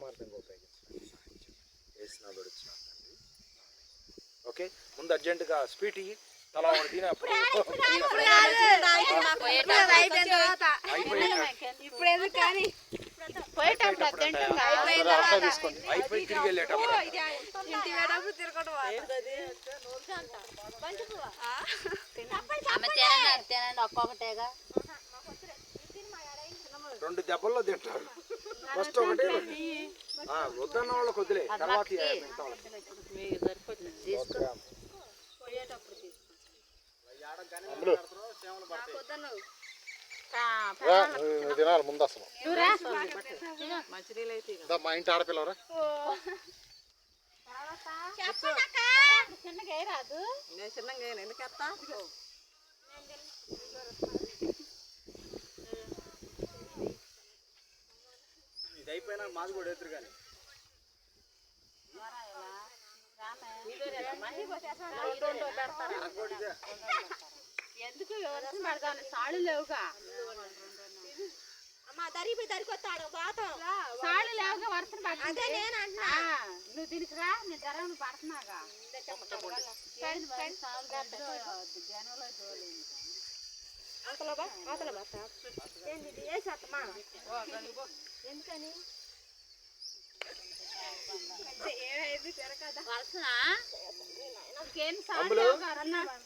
మార్గంగా ఉపయోగించడానికి వేసినాడు వచ్చినాడు. ఓకే, ముందు అర్జెంటుగా స్పీట్ తలా ఒకటి తిని అప్పుడు అయిపోయి తిరిగి వెళ్ళేటప్పుడు రెండు దెబ్బల్లో తింటారు. ఫస్ట్ ఒకటి వద్దన్న వాళ్ళకి వదిలే, తర్వాత తినాలి ముందు అసలు. మా ఇంటి ఆడపిల్లరా చిన్నగా ఎందుకెత్తా ఇది అయిపోయినా మాది కూడా ఎదురు కానీ ఎందుకు సాళ్ళు లేవుగా సాళ్ళు లేవుగా వర్షం పడుతుంది. నువ్వు దీనికిరా నేను ధర పడుతున్నాగా ఎందుకని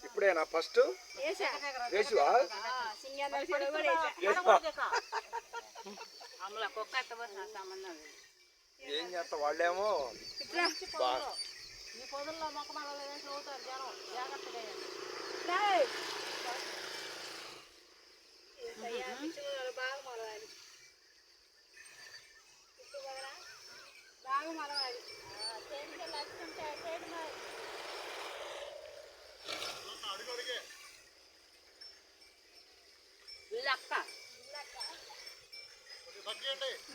ఇప్పుడేనా ఫస్ట్ ఏం చేస్తా వాళ్ళేమో ఈ పొదల్లో మొక్క మళ్ళీ చదువుతారు జనం జాగ్రత్తగా బాగా మొలవాలి బాగా మొలవాలి అక్క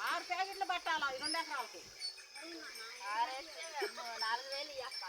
6 ప్యాకెట్లు పట్టాలా 2 ఎకరాలకి 4,000 ఇయ్యప్ప